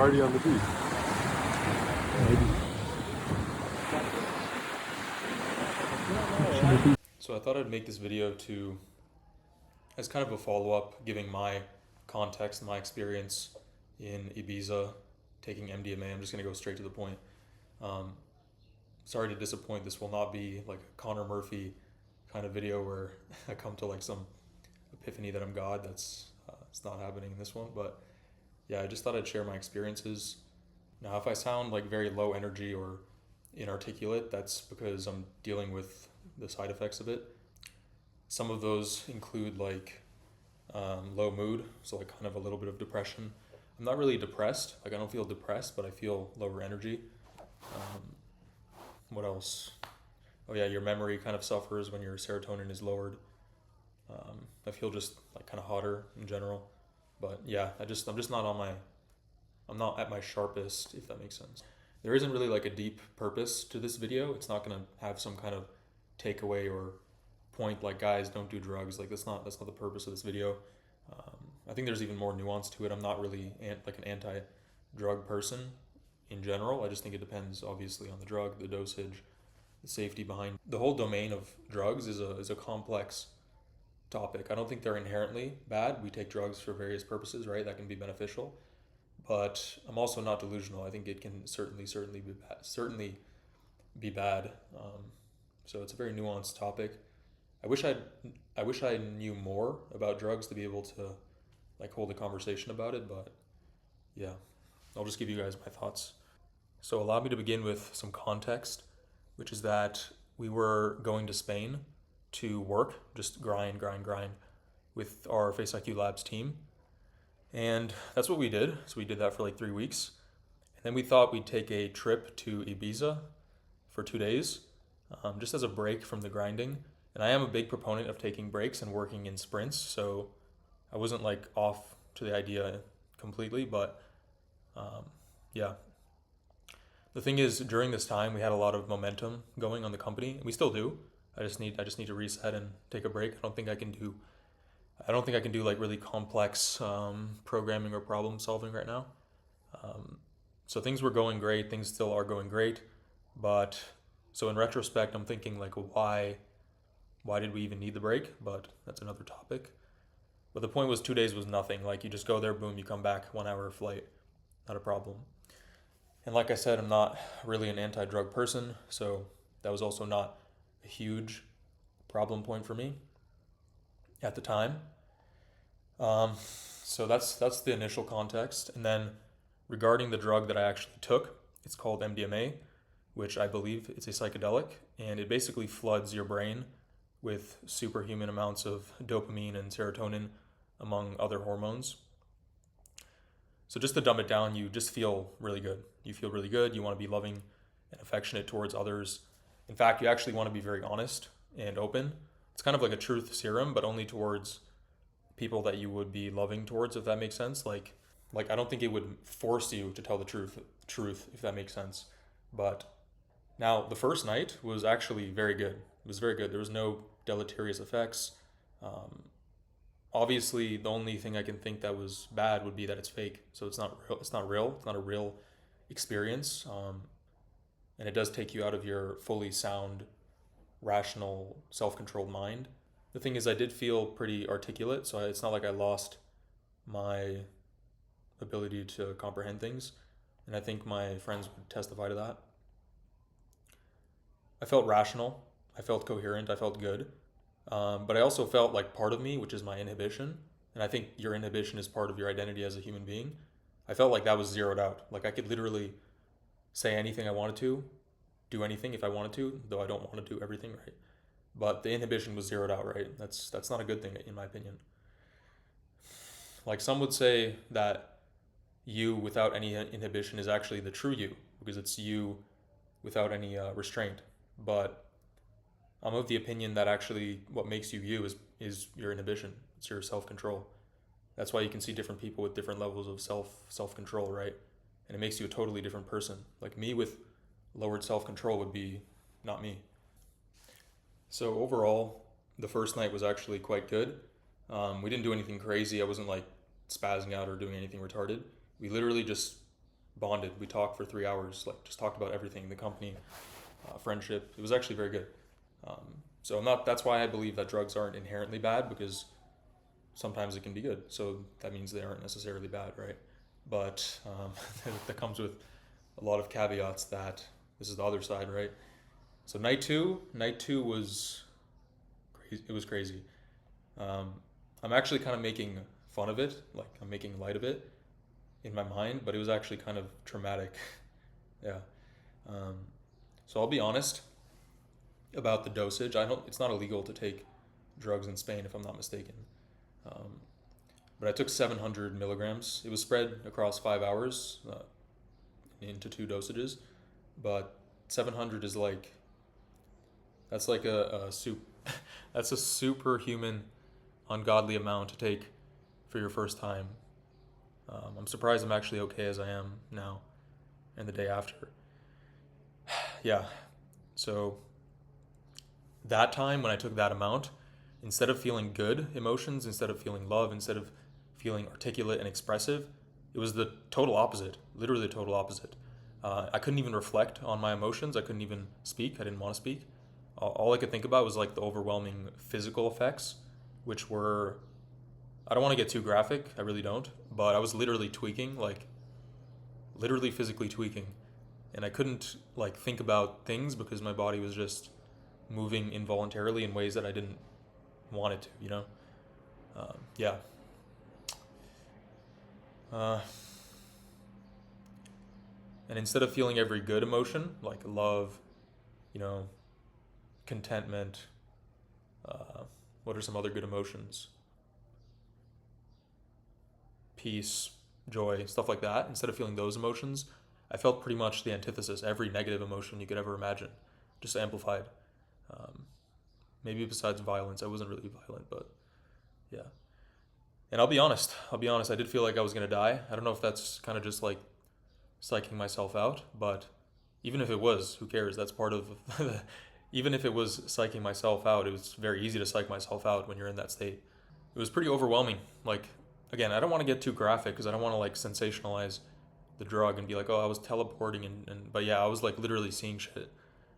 party on the beach. So I thought I'd make this video as kind of a follow-up, giving my context, my experience in Ibiza, taking MDMA. I'm just gonna go straight to the point. Um, Sorry to disappoint. This will not be like a Connor Murphy kind of video where I come to like some epiphany that I'm God. It's not happening in this one. But yeah, I just thought I'd share my experiences. Now, if I sound like very low energy or inarticulate, that's because I'm dealing with the side effects of it. Some of those include like low mood, so like kind of a little bit of depression. I'm not really depressed, like I don't feel depressed, but I feel lower energy. Um, what else? Oh yeah, your memory kind of suffers when your serotonin is lowered. I feel just like kind of hotter in general, but yeah, I'm just not I'm not at my sharpest, if that makes sense. There isn't really like a deep purpose to this video. It's not gonna have some kind of takeaway or point like, guys, don't do drugs. Like that's not the purpose of this video. I think there's even more nuance to it. I'm not really like an anti-drug person in general. I just think it depends obviously on the drug, the dosage, the safety behind. The whole domain of drugs is a complex topic. I don't think they're inherently bad. We take drugs for various purposes, right? That can be beneficial. But I'm also not delusional. I think it can certainly be bad. So it's a very nuanced topic. I wish I knew more about drugs to be able to like hold a conversation about it, but yeah, I'll just give you guys my thoughts. So allow me to begin with some context, which is that we were going to Spain to work, just grind with our Face IQ Labs team. And that's what we did. So we did that for like 3 weeks. And then we thought we'd take a trip to Ibiza for 2 days, just as a break from the grinding. And I am a big proponent of taking breaks and working in sprints. So I wasn't like off to the idea completely, but yeah. The thing is, during this time, we had a lot of momentum going on the company, and we still do. I just need to reset and take a break. I don't think I can do like really complex programming or problem solving right now. So things were going great. Things still are going great, but so in retrospect, I'm thinking like, why did we even need the break? But that's another topic. But the point was 2 days was nothing. Like you just go there, boom, you come back, 1 hour flight, not a problem. And like I said, I'm not really an anti-drug person, so that was also not a huge problem point for me at the time. So that's the initial context. And then regarding the drug that I actually took, it's called MDMA, which I believe it's a psychedelic, and it basically floods your brain with superhuman amounts of dopamine and serotonin, among other hormones. So just to dumb it down, you just feel really good. You feel really good. You want to be loving and affectionate towards others. In fact, you actually want to be very honest and open. It's kind of like a truth serum, but only towards people that you would be loving towards, if that makes sense. Like I don't think it would force you to tell the truth, if that makes sense. But now the first night was actually very good. It was very good. There was no deleterious effects. Obviously, the only thing I can think that was bad would be that it's fake. So it's not real. It's not real. It's not a real experience. And it does take you out of your fully sound, rational, self-controlled mind. The thing is, I did feel pretty articulate, so it's not like I lost my ability to comprehend things. And I think my friends would testify to that. I felt rational. I felt coherent. I felt good. But I also felt like part of me, which is my inhibition, and I think your inhibition is part of your identity as a human being. I felt like that was zeroed out. Like I could literally say anything I wanted to, do anything if I wanted to, though I don't want to do everything, right? But the inhibition was zeroed out, right? That's not a good thing in my opinion. Like some would say that you without any inhibition is actually the true you, because it's you without any restraint. But I'm of the opinion that actually what makes you is your inhibition. It's your self-control. That's why you can see different people with different levels of self-control, right? And it makes you a totally different person. Like me with lowered self-control would be not me. So overall, the first night was actually quite good. We didn't do anything crazy. I wasn't like spazzing out or doing anything retarded. We literally just bonded. We talked for 3 hours, like just talked about everything, the company, friendship. It was actually very good. Um, so I'm not. That's why I believe that drugs aren't inherently bad, because sometimes it can be good. So that means they aren't necessarily bad, right? But that comes with a lot of caveats. That this is the other side, right? So night two was crazy. It was crazy. Um, I'm actually kind of making fun of it, like I'm making light of it in my mind, but it was actually kind of traumatic. Yeah. Um, so I'll be honest about the dosage. I don't. It's not illegal to take drugs in Spain, if I'm not mistaken. Um, but I took 700 milligrams. It was spread across 5 hours into two dosages, but 700 is like that's like a soup. That's a superhuman, ungodly amount to take for your first time. I'm surprised I'm actually okay as I am now, and the day after. Yeah. So that time when I took that amount, instead of feeling good emotions, instead of feeling love, instead of feeling articulate and expressive, it was the total opposite, literally the total opposite. I couldn't even reflect on my emotions. I couldn't even speak. I didn't want to speak. All I could think about was like the overwhelming physical effects, which were, I don't want to get too graphic. I really don't. But I was literally tweaking, like literally physically tweaking. And I couldn't like think about things because my body was just moving involuntarily in ways that I didn't want it to, you know? Yeah. Uh, and instead of feeling every good emotion, like love, you know, contentment, uh, what are some other good emotions? Peace, joy, stuff like that. Instead of feeling those emotions, I felt pretty much the antithesis, every negative emotion you could ever imagine, just amplified. Um, Maybe besides violence, I wasn't really violent, but yeah. And I'll be honest, I did feel like I was gonna die. I don't know if that's kind of just like psyching myself out, but even if it was, who cares? That's part of, even if it was psyching myself out, it was very easy to psych myself out when you're in that state. It was pretty overwhelming. Like, again, I don't want to get too graphic because I don't want to like sensationalize the drug and be like, oh, I was teleporting but yeah, I was like literally seeing shit.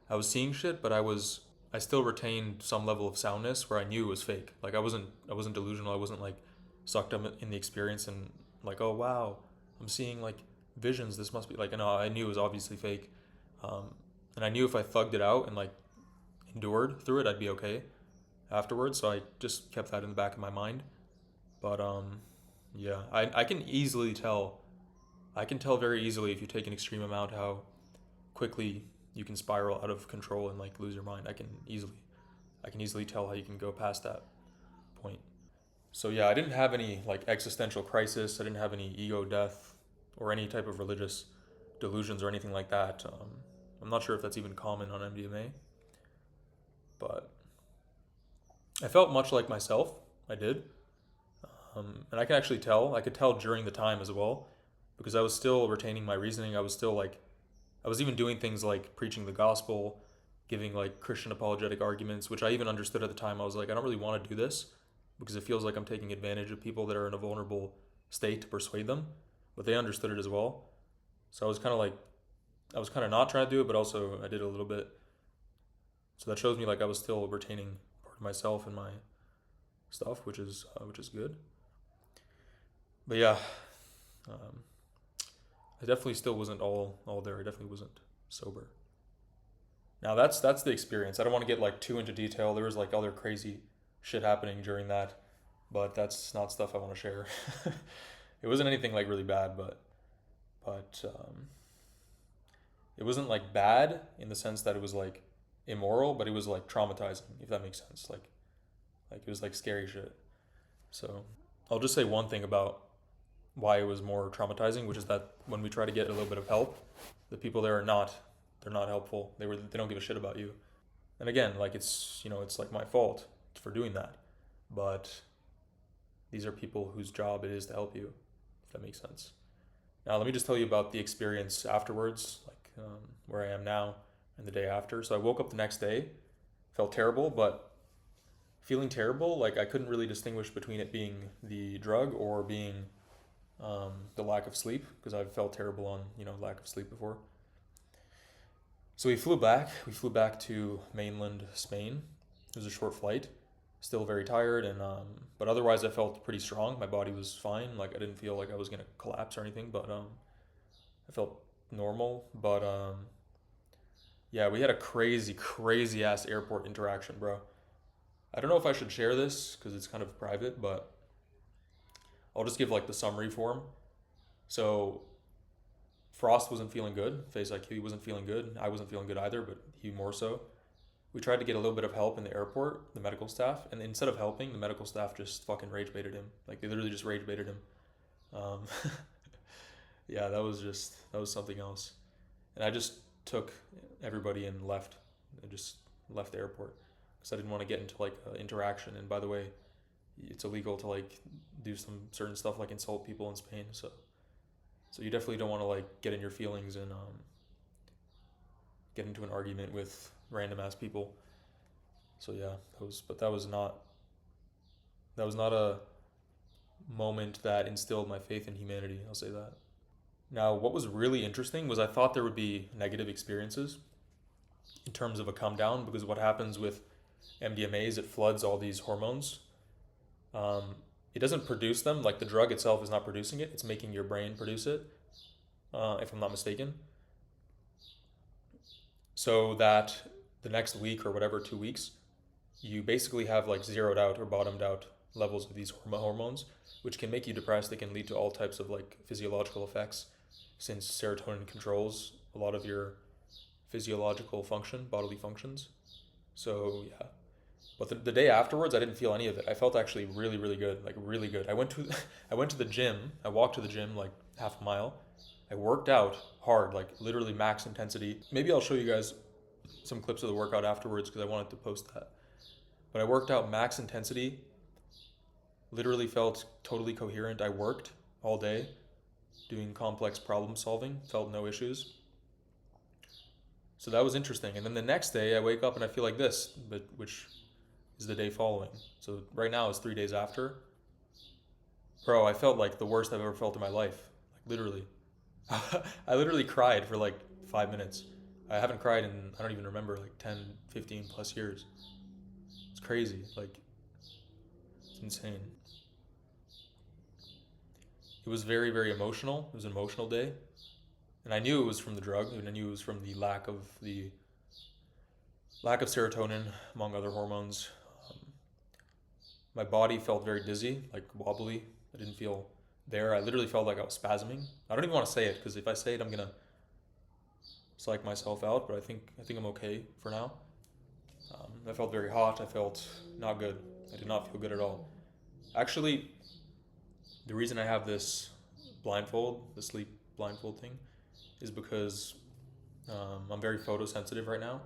I was seeing shit, but I still retained some level of soundness where I knew it was fake. Like I wasn't delusional. I wasn't like sucked up in the experience and like, oh wow, I'm seeing like visions. This must be like, no, I knew it was obviously fake. Um, and I knew if I thugged it out and like endured through it, I'd be okay afterwards. So I just kept that in the back of my mind. But yeah, I can easily tell. I can tell very easily if you take an extreme amount how quickly you can spiral out of control and like lose your mind. I can easily tell how you can go past that point. So yeah, I didn't have any like existential crisis. I didn't have any ego death or any type of religious delusions or anything like that. I'm not sure if that's even common on MDMA, but I felt much like myself. I did. And I can actually tell. I could tell during the time as well, because I was still retaining my reasoning. I was still like, I was even doing things like preaching the gospel, giving like Christian apologetic arguments, which I even understood at the time. I was like, I don't really want to do this because it feels like I'm taking advantage of people that are in a vulnerable state to persuade them, but they understood it as well. So I was kind of not trying to do it, but also I did a little bit. So that shows me like I was still retaining part of myself and my stuff, which is good. But yeah, um, I definitely still wasn't all there. I definitely wasn't sober. Now that's the experience. I don't want to get like too into detail. There was like other crazy shit happening during that, but that's not stuff I want to share. It wasn't anything like really bad, but it wasn't like bad in the sense that it was like immoral, but it was like traumatizing, if that makes sense. Like it was like scary shit. So I'll just say one thing about why it was more traumatizing, which is that when we try to get a little bit of help, the people there are not they're not helpful. They don't give a shit about you. And again, like it's like my fault for doing that. But these are people whose job it is to help you, if that makes sense. Now let me just tell you about the experience afterwards, like where I am now and the day after. So I woke up the next day, felt terrible, but feeling terrible, like I couldn't really distinguish between it being the drug or being the lack of sleep, because I've felt terrible on, lack of sleep before. So we flew back. We flew back to mainland Spain. It was a short flight. Still very tired, and but otherwise I felt pretty strong. My body was fine. Like I didn't feel like I was gonna collapse or anything, but I felt normal. But yeah, we had a crazy, crazy ass airport interaction, bro. I don't know if I should share this because it's kind of private, but I'll just give like the summary form. So Frost wasn't feeling good. Face IQ wasn't feeling good. I wasn't feeling good either, but he more so. We tried to get a little bit of help in the airport, the medical staff, and instead of helping, the medical staff just fucking rage baited him. Like they literally just rage baited him. Um, yeah, that was something else. And I just took everybody and left. I just left the airport because I didn't want to get into like interaction. And by the way, it's illegal to like do some certain stuff like insult people in Spain. So you definitely don't want to like get in your feelings and get into an argument with random ass people. So yeah, that was not a moment that instilled my faith in humanity. I'll say that. Now, what was really interesting was I thought there would be negative experiences in terms of a come down, because what happens with MDMA is it floods all these hormones. Um, it doesn't produce them, like the drug itself is not producing it, it's making your brain produce it, if I'm not mistaken. So that the next week or whatever, 2 weeks, you basically have like zeroed out or bottomed out levels of these hormones, which can make you depressed. They can lead to all types of like physiological effects, since serotonin controls a lot of your physiological function, bodily functions. So yeah, but the day afterwards, I didn't feel any of it. I felt actually really, really good, like really good. I went to I went to the gym. I walked to the gym like half a mile. I worked out hard, like literally max intensity. Maybe I'll show you guys some clips of the workout afterwards because I wanted to post that. But I worked out max intensity. Literally felt totally coherent. I worked all day doing complex problem solving. Felt no issues. So that was interesting. And then the next day, I wake up and I feel like this, but which is the day following. So right now it's 3 days after. Bro, I felt like the worst I've ever felt in my life. Like literally. I literally cried for like 5 minutes. I haven't cried in, I don't even remember, like 10, 15 plus years. It's crazy. Like, it's insane. It was very, very emotional. It was an emotional day. And I knew it was from the drug, and I knew it was from the lack of serotonin, among other hormones. Um, my body felt very dizzy, like wobbly. I didn't feel there. I literally felt like I was spasming. I don't even want to say it because if I say it, I'm gonna psych myself out. But I think I'm okay for now. I felt very hot. I felt not good. I did not feel good at all. Actually, the reason I have this blindfold, the sleep blindfold thing, is because I'm very photosensitive right now.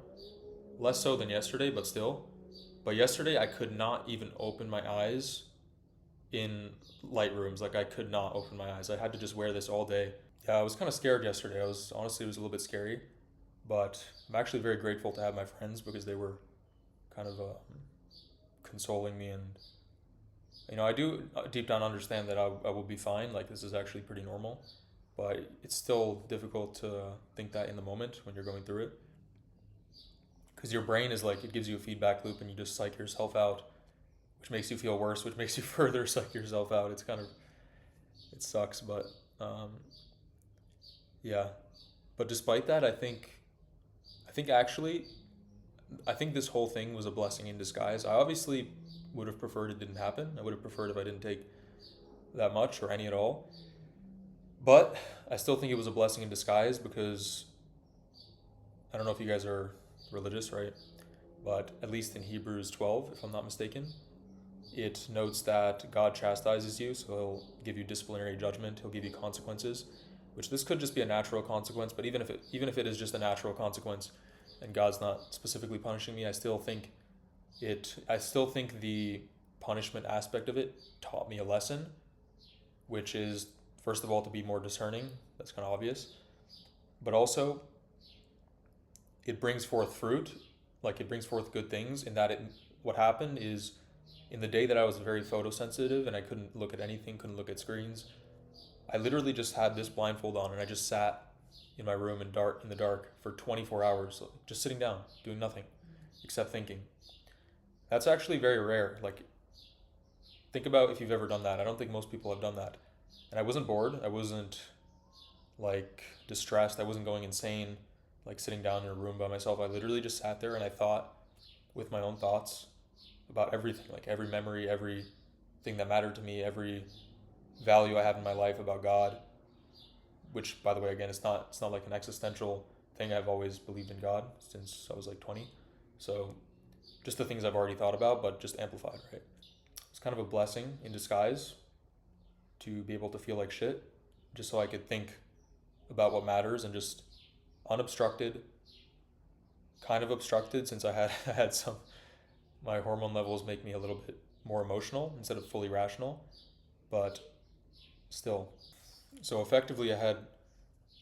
Less so than yesterday, but still. But yesterday, I could not even open my eyes in light rooms. Like I could not open my eyes. I had to just wear this all day. Yeah, I was kind of scared yesterday. It was a little bit scary, but I'm actually very grateful to have my friends because they were kind of consoling me, and I do deep down understand that I will be fine. Like this is actually pretty normal, but it's still difficult to think that in the moment when you're going through it, because your brain is like it gives you a feedback loop, and you just psych yourself out, which makes you feel worse, which makes you further psych yourself out. It sucks, but um, yeah. But despite that, I think actually, I think this whole thing was a blessing in disguise. I obviously would have preferred it didn't happen. I would have preferred if I didn't take that much or any at all. But I still think it was a blessing in disguise because I don't know if you guys are religious, right? But at least in Hebrews 12, if I'm not mistaken, it notes that God chastises you, so he'll give you disciplinary judgment, he'll give you consequences, which this could just be a natural consequence, but even if it is just a natural consequence and God's not specifically punishing me, I still think the punishment aspect of it taught me a lesson, which is first of all to be more discerning. That's kind of obvious. But also it brings forth fruit, like it brings forth good things in that what happened is in the day that I was very photosensitive and I couldn't look at anything, couldn't look at screens, I literally just had this blindfold on and I just sat in my room in the dark for 24 hours, just sitting down, doing nothing except thinking. That's actually very rare. Like, think about if you've ever done that. I don't think most people have done that. And I wasn't bored. I wasn't like distressed. I wasn't going insane, like sitting down in a room by myself. I literally just sat there and I thought with my own thoughts about everything, like every memory, everything that mattered to me, every value I have in my life, about God, which, by the way, again, it's not like an existential thing. I've always believed in God since I was like 20. So just the things I've already thought about, but just amplified, right? It's kind of a blessing in disguise to be able to feel like shit, just so I could think about what matters and just unobstructed, kind of obstructed, since I had my hormone levels make me a little bit more emotional instead of fully rational, but still. So effectively, I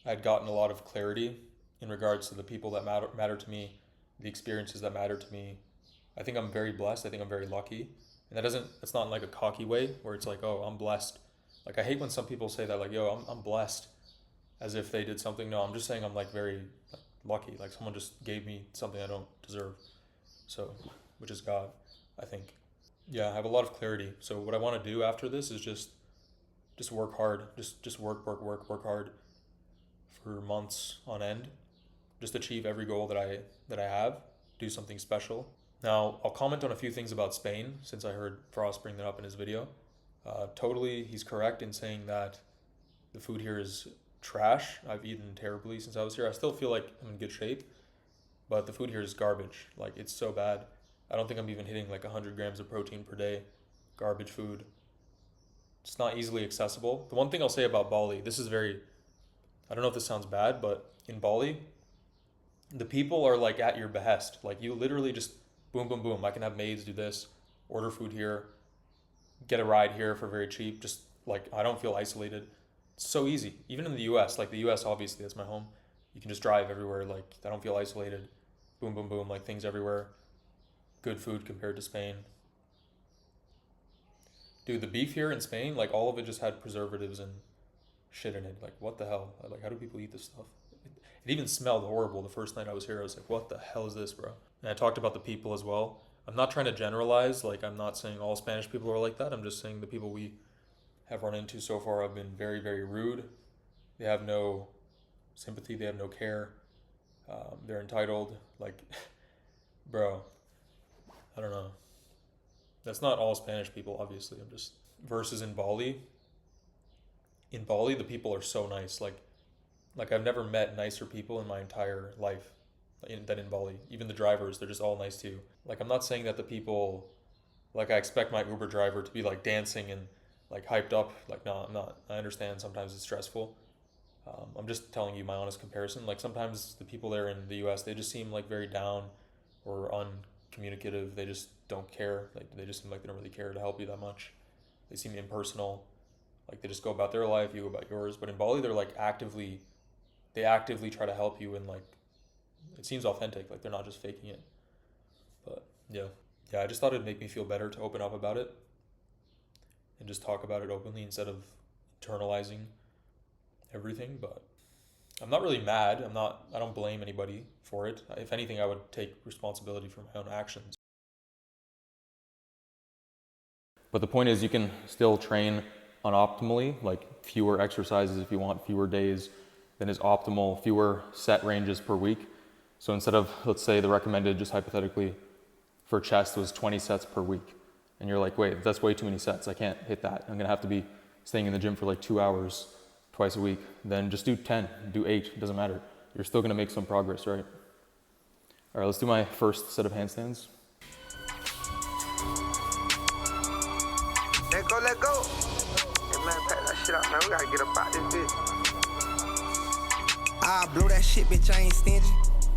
had gotten a lot of clarity in regards to the people that matter to me, the experiences that matter to me. I think I'm very blessed. I think I'm very lucky. And it's not in like a cocky way where it's like, oh, I'm blessed. Like, I hate when some people say that, like, yo, I'm blessed, as if they did something. No, I'm just saying I'm like very lucky. Like, someone just gave me something I don't deserve. So, which is God, I think. Yeah, I have a lot of clarity. So what I want to do after this is just work hard. Just work hard for months on end. Just achieve every goal that I have. Do something special. Now, I'll comment on a few things about Spain, since I heard Frost bring that up in his video. Totally, he's correct in saying that the food here is trash. I've eaten terribly since I was here. I still feel like I'm in good shape, but the food here is garbage. Like, it's so bad. I don't think I'm even hitting like 100 grams of protein per day. Garbage food. It's not easily accessible. The one thing I'll say about Bali, I don't know if this sounds bad, but in Bali, the people are like at your behest. Like, you literally just boom, boom, boom. I can have maids do this, order food here, get a ride here for very cheap. Just like, I don't feel isolated. It's so easy. Even in the US, like the US, obviously, that's my home. You can just drive everywhere. Like, I don't feel isolated. Boom, boom, boom. Like, things everywhere. Good food compared to Spain. Dude, the beef here in Spain, like, all of it just had preservatives and shit in it. Like, what the hell? Like, how do people eat this stuff? It even smelled horrible. The first night I was here, I was like, what the hell is this, bro? And I talked about the people as well. I'm not trying to generalize. Like, I'm not saying all Spanish people are like that. I'm just saying the people we have run into so far have been very, very rude. They have no sympathy. They have no care. They're entitled. Like, bro, I don't know. That's not all Spanish people, obviously. I'm just... Versus in Bali. In Bali, the people are so nice. Like I've never met nicer people in my entire life than in Bali. Even the drivers, they're just all nice to you. Like, I'm not saying that the people... Like, I expect my Uber driver to be, like, dancing and, like, hyped up. Like, no, I'm not. I understand sometimes it's stressful. I'm just telling you my honest comparison. Like, sometimes the people there in the US, they just seem, like, very down or uncommunicative. They just don't care. Like, they just seem like they don't really care to help you that much. They seem impersonal. Like, they just go about their life, you go about yours. But in Bali, they're, like, they actively try to help you, and, like, it seems authentic. Like, they're not just faking it. But, yeah, I just thought it'd make me feel better to open up about it and just talk about it openly instead of internalizing everything. But I'm not really mad. I don't blame anybody for it. If anything, I would take responsibility for my own actions. But the point is, you can still train unoptimally, like fewer exercises if you want, fewer days than is optimal, fewer set ranges per week. So instead of, let's say, the recommended, just hypothetically, for chest was 20 sets per week, and you're like, wait, that's way too many sets. I can't hit that. I'm gonna have to be staying in the gym for like 2 hours twice a week. Then just do 10, do 8, it doesn't matter. You're still gonna make some progress, right? All right, let's do my first set of handstands. Let go. Hey man, pack that shit up, man. We gotta get up out this bitch. I blow that shit, bitch. I ain't stingy.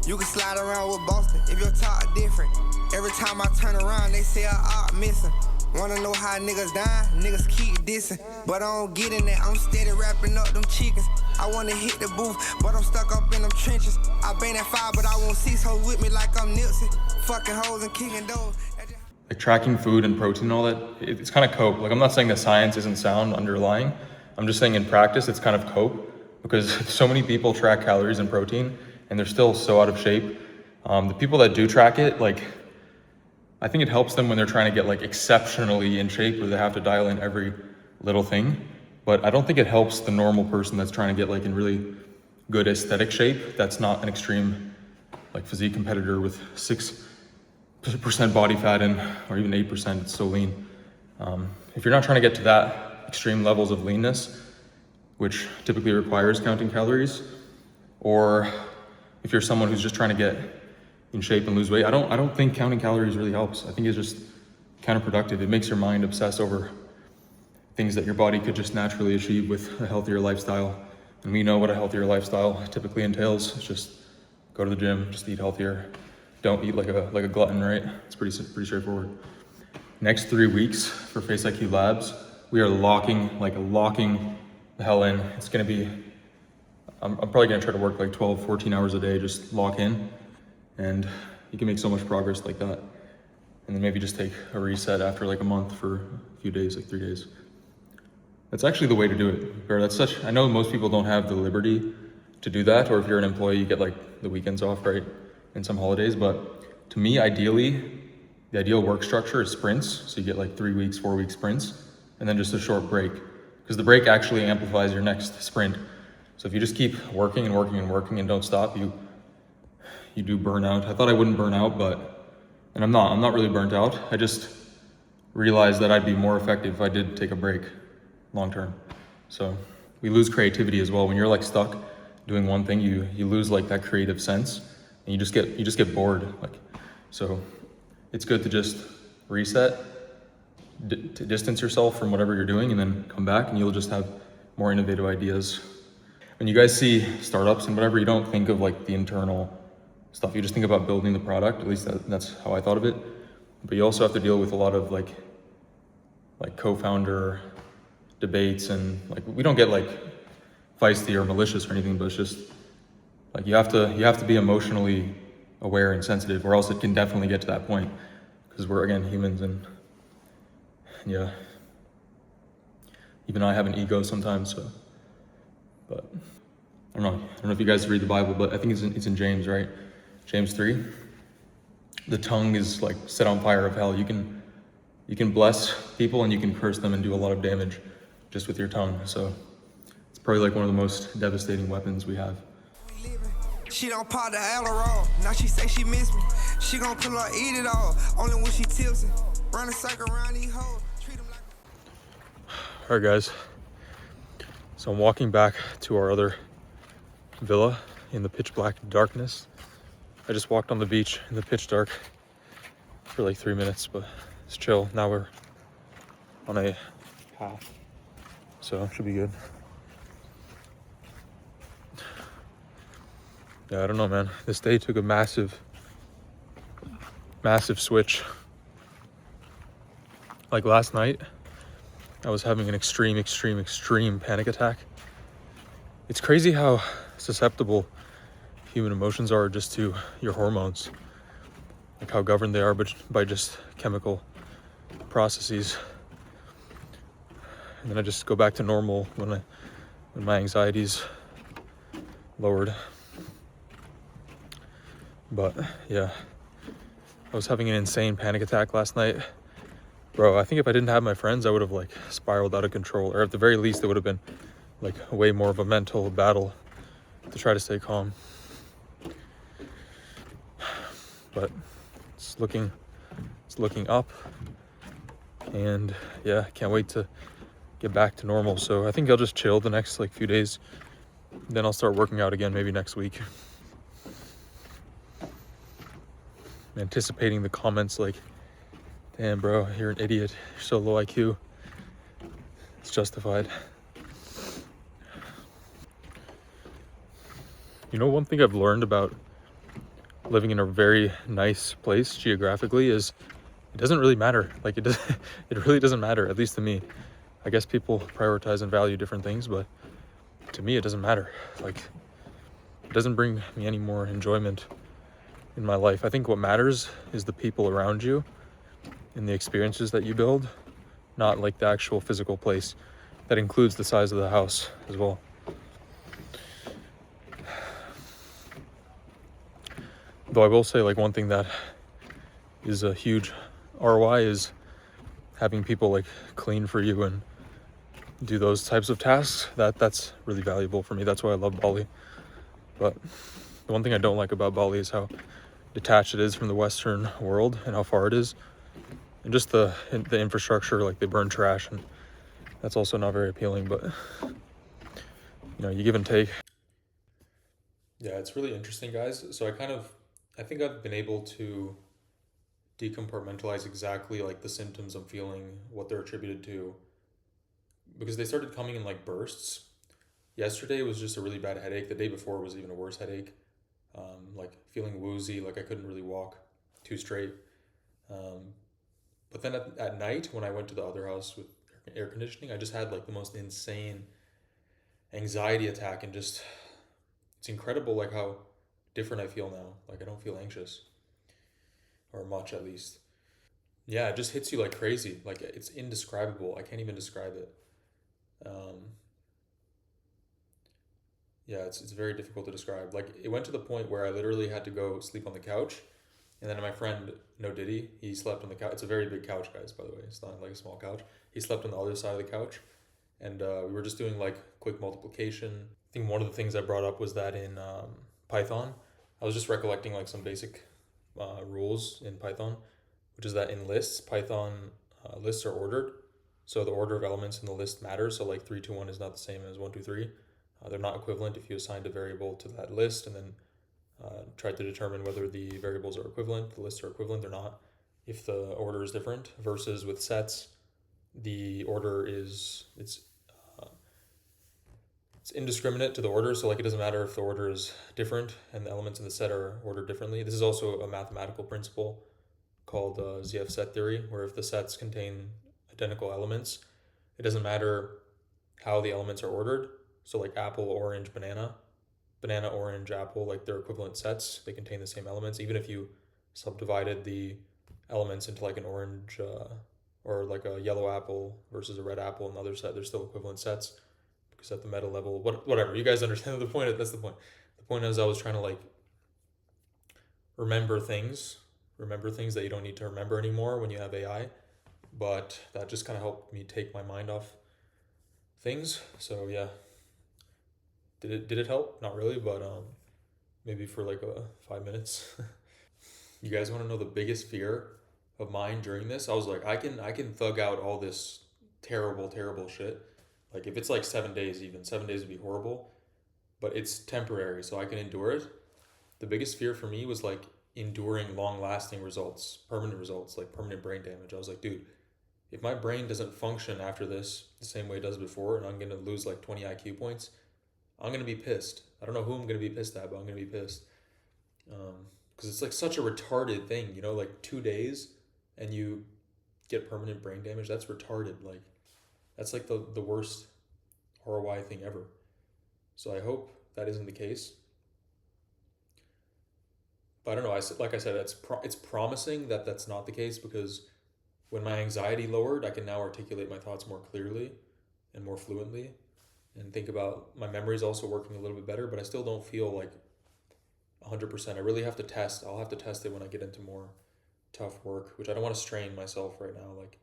You can slide around with Boston if your talk different. Every time I turn around, they say I'm missing. Wanna know how niggas dying? Niggas keep dissing. But I don't get in there, I'm steady wrapping up them chickens. I wanna hit the booth, but I'm stuck up in them trenches. I been at 5, but I want 6 hoes with me like I'm Nipsey. Fucking hoes and kicking doors. Like, tracking food and protein and all that, it's kind of cope. Like, I'm not saying that science isn't sound underlying. I'm just saying in practice, it's kind of cope, because so many people track calories and protein and they're still so out of shape. The people that do track it, like, I think it helps them when they're trying to get like exceptionally in shape, where they have to dial in every little thing. But I don't think it helps the normal person that's trying to get like in really good aesthetic shape. That's not an extreme like physique competitor with 6% body fat and, or even 8%, it's so lean. If you're not trying to get to that extreme levels of leanness, which typically requires counting calories, or if you're someone who's just trying to get in shape and lose weight, I don't think counting calories really helps. I think it's just counterproductive. It makes your mind obsess over things that your body could just naturally achieve with a healthier lifestyle. And we know what a healthier lifestyle typically entails. It's just go to the gym, just eat healthier. Don't eat like a glutton, right? It's pretty straightforward. Next 3 weeks for Face IQ Labs, we are locking the hell in. It's gonna be, I'm probably gonna try to work like 12, 14 hours a day, just lock in. And you can make so much progress like that. And then maybe just take a reset after like a month for a few days, like 3 days. That's actually the way to do it. That's such, I know most people don't have the liberty to do that, or if you're an employee, you get like the weekends off, right? And some holidays, but to me, ideally, the ideal work structure is sprints. So you get like 3 weeks, 4 week sprints, and then just a short break, because the break actually amplifies your next sprint. So if you just keep working and working and working and don't stop, you do burn out. I thought I wouldn't burn out, and I'm not really burnt out. I just realized that I'd be more effective if I did take a break long term. So we lose creativity as well. When you're like stuck doing one thing, you lose like that creative sense, and you just get bored. Like, so it's good to just reset, to distance yourself from whatever you're doing, and then come back and you'll just have more innovative ideas. When you guys see startups and whatever, you don't think of like the internal stuff. You just think about building the product. At least that's how I thought of it. But you also have to deal with a lot of like co-founder debates, and like we don't get like feisty or malicious or anything, but it's just like you have to be emotionally aware and sensitive, or else it can definitely get to that point, because we're, again, humans, and yeah, even I have an ego sometimes. So, but I don't know if you guys read the Bible, but I think it's in James, right? James 3. The tongue is like set on fire of hell. You can bless people and you can curse them and do a lot of damage just with your tongue. So it's probably like one of the most devastating weapons we have. She don't pop the Adderall. Now she say she miss me. She gon' pull her, eat it all. Only when she tilts it. Run a circle around these hoes. Treat them like. All right, guys. So I'm walking back to our other villa in the pitch black darkness. I just walked on the beach in the pitch dark for like 3 minutes, but it's chill. Now we're on a path, so it should be good. Yeah, I don't know, man. This day took a massive switch. Like last night, I was having an extreme panic attack. It's crazy how susceptible human emotions are just to your hormones, like how governed they are by just chemical processes. And then I just go back to normal when my anxiety's lowered. But yeah, I was having an insane panic attack last night. Bro, I think if I didn't have my friends, I would have like spiraled out of control, or at the very least, it would have been like way more of a mental battle to try to stay calm. But it's looking up, and yeah, can't wait to get back to normal. So I think I'll just chill the next like few days, then I'll start working out again maybe next week. Anticipating the comments like, damn bro, you're an idiot, you're so low IQ. It's justified. You know, one thing I've learned about living in a very nice place geographically is it doesn't really matter. Like it really doesn't matter, at least to me. I guess people prioritize and value different things, but to me it doesn't matter. Like it doesn't bring me any more enjoyment in my life. I think what matters is the people around you and the experiences that you build, not like the actual physical place. that includes the size of the house as well. Though I will say, like, one thing that is a huge ROI is having people like clean for you and do those types of tasks. That's really valuable for me. That's why I love Bali. But the one thing I don't like about Bali is how detached it is from the Western world and how far it is, and just the infrastructure. Like, they burn trash, and that's also not very appealing. But you give and take. Yeah, it's really interesting, guys. So I think I've been able to decompartmentalize exactly like the symptoms I'm feeling, what they're attributed to, because they started coming in like bursts. Yesterday was just a really bad headache. The day before was even a worse headache. Like feeling woozy, like I couldn't really walk too straight. But then at night, when I went to the other house with air conditioning, I just had like the most insane anxiety attack, and just, it's incredible like how different I feel now. Like, I don't feel anxious, or much at least. Yeah, it just hits you like crazy. Like, it's indescribable. I can't even describe it. Um, yeah, it's very difficult to describe. Like, it went to the point where I literally had to go sleep on the couch, and then my friend No Diddy, he slept on the couch. It's a very big couch, guys. By the way, it's not like a small couch. He slept on the other side of the couch, and we were just doing like quick multiplication. I think one of the things I brought up was that in Python, I was just recollecting like some basic rules in Python, which is that in lists, Python lists are ordered. So the order of elements in the list matters. So like 3, 2, 1 is not the same as 1, 2, 3. They're not equivalent if you assigned a variable to that list and then try to determine whether the variables are equivalent, the lists are equivalent or not, if the order is different. Versus with sets, the order is, it's indiscriminate to the order. So like, it doesn't matter if the order is different and the elements in the set are ordered differently. This is also a mathematical principle called ZF set theory, where if the sets contain identical elements, it doesn't matter how the elements are ordered. So like apple, orange, banana, banana, orange, apple, like they're equivalent sets. They contain the same elements. Even if you subdivided the elements into like an orange or like a yellow apple versus a red apple in another set, they're still equivalent sets, because at the meta level, whatever, you guys understand the point. That's the point. The point is, I was trying to like remember things that you don't need to remember anymore when you have AI. But that just kind of helped me take my mind off things. So yeah, did it help? Not really, but maybe for like 5 minutes. You guys want to know the biggest fear of mine during this? I was like, I can thug out all this terrible shit. Like, if it's like 7 days, even 7 days would be horrible, but it's temporary, so I can endure it. The biggest fear for me was like enduring long lasting results, permanent results, like permanent brain damage. I was like, dude, if my brain doesn't function after this the same way it does before, and I'm going to lose like 20 IQ points, I'm going to be pissed. I don't know who I'm going to be pissed at, but I'm going to be pissed. Because it's like such a retarded thing, like 2 days and you get permanent brain damage. That's retarded. Like, that's like the worst ROI thing ever. So I hope that isn't the case. But I don't know. Like I said, it's promising that that's not the case, because when my anxiety lowered, I can now articulate my thoughts more clearly and more fluently, and think about my memories also working a little bit better. But I still don't feel like 100%. I really have to test. I'll have to test it when I get into more tough work, which I don't want to strain myself right now. Like,